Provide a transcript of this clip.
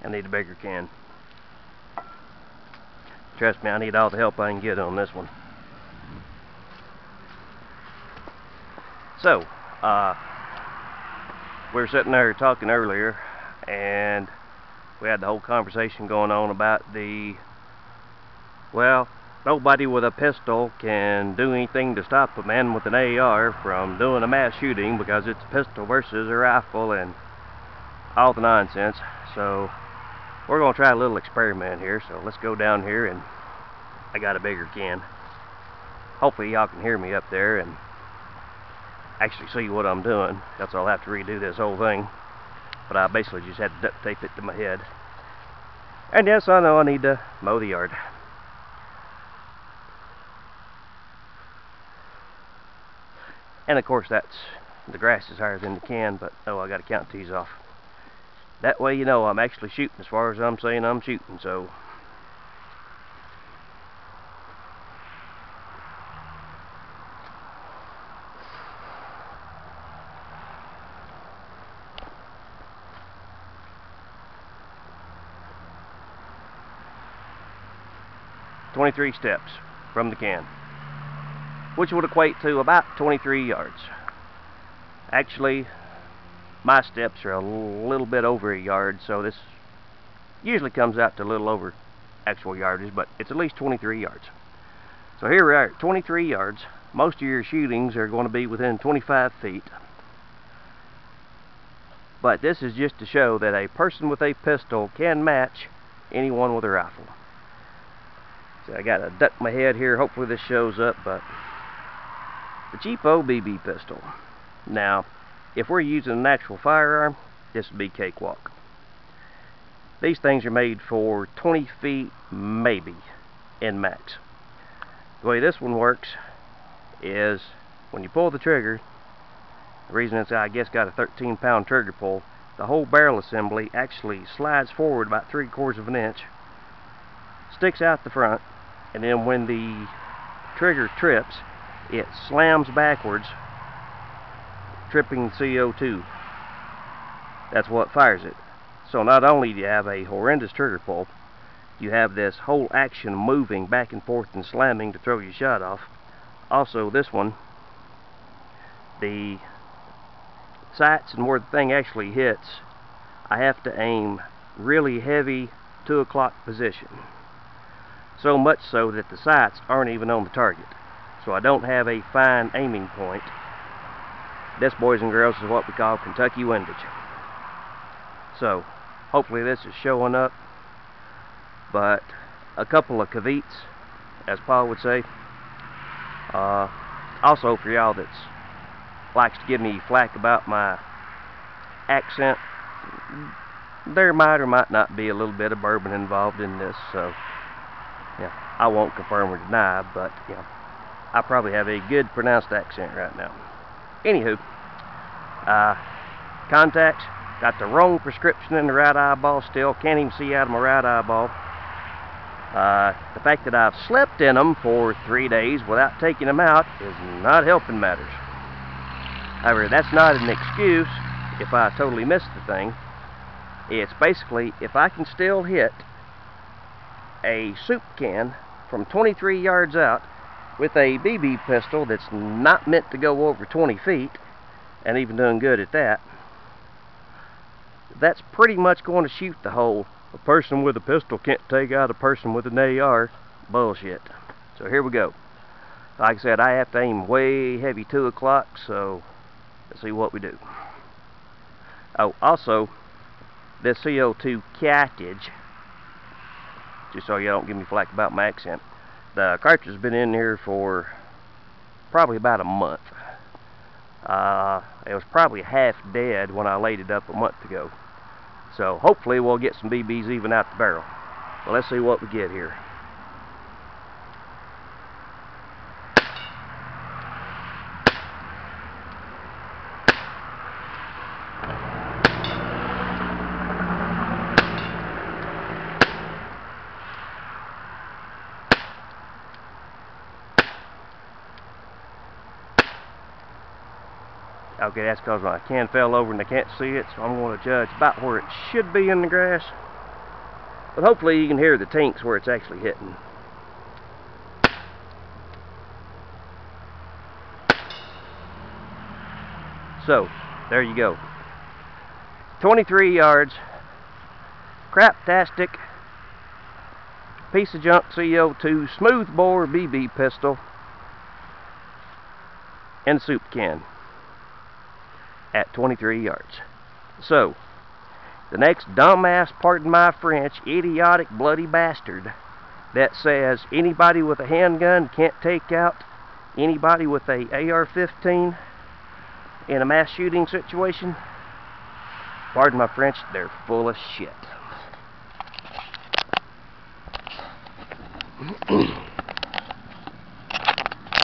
I need a bigger can. Trust me, I need all the help I can get on this one. So, we were sitting there talking earlier, and we had the whole conversation going on about well, nobody with a pistol can do anything to stop a man with an AR from doing a mass shooting because it's a pistol versus a rifle and all the nonsense. So we're going to try a little experiment here. So let's go down here, and I got a bigger can. Hopefully y'all can hear me up there and actually see what I'm doing. That's all. I'll have to redo this whole thing. But I basically just had to duct tape it to my head. And yes, I know I need to mow the yard. And of course the grass is higher than the can, but oh, I got to count these off. That way you know I'm actually shooting as far as I'm saying I'm shooting, so. "23 steps from the can," which would equate to about 23 yards. Actually, my steps are a little bit over a yard, so this usually comes out to a little over actual yardage, but it's at least 23 yards. So here we are at 23 yards. Most of your shootings are going to be within 25 feet. But this is just to show that a person with a pistol can match anyone with a rifle. So I gotta duck my head here. Hopefully this shows up, but the cheapo BB pistol. Now, if we're using an actual firearm, this would be cakewalk. These things are made for 20 feet, maybe, in max. The way this one works is when you pull the trigger, the reason it's, I guess, got a 13-pound trigger pull, the whole barrel assembly actually slides forward about 3/4 of an inch, sticks out the front, and then when the trigger trips, it slams backwards, tripping CO2. That's what fires it. So not only do you have a horrendous trigger pull, you have this whole action moving back and forth and slamming to throw your shot off. Also, this one, the sights and where the thing actually hits, I have to aim really heavy 2 o'clock position. So much so that the sights aren't even on the target. So I don't have a fine aiming point. This, boys and girls, is what we call Kentucky windage. So hopefully this is showing up. But a couple of caveats, as Paul would say. Also, for y'all that likes to give me flack about my accent, there might or might not be a little bit of bourbon involved in this. So yeah, I won't confirm or deny, but yeah, I probably have a good pronounced accent right now. Anywho, contacts, got the wrong prescription in the right eyeball still, can't even see out of my right eyeball. The fact that I've slept in them for 3 days without taking them out is not helping matters. However, that's not an excuse if I totally missed the thing. It's basically, if I can still hit a soup can from 23 yards out with a BB pistol that's not meant to go over 20 feet, and even doing good at that, that's pretty much going to shoot the whole "a person with a pistol can't take out a person with an AR" bullshit. So here we go. Like I said, I have to aim way heavy 2 o'clock, so let's see what we do. Oh, also, this CO2 cartridge, just so you don't give me flack about my accent, the cartridge has been in here for probably about a month. It was probably half dead when I laid it up a month ago. So hopefully we'll get some BBs even out the barrel. Well, let's see what we get here. Okay, that's because my can fell over and I can't see it, so I'm going to judge about where it should be in the grass. But hopefully you can hear the tinks where it's actually hitting. So, there you go. 23 yards, craptastic, piece of junk CO2, smoothbore BB pistol, and soup can at 23 yards. So, the next dumbass, pardon my French, idiotic bloody bastard that says anybody with a handgun can't take out anybody with a AR-15 in a mass shooting situation, pardon my French, they're full of shit.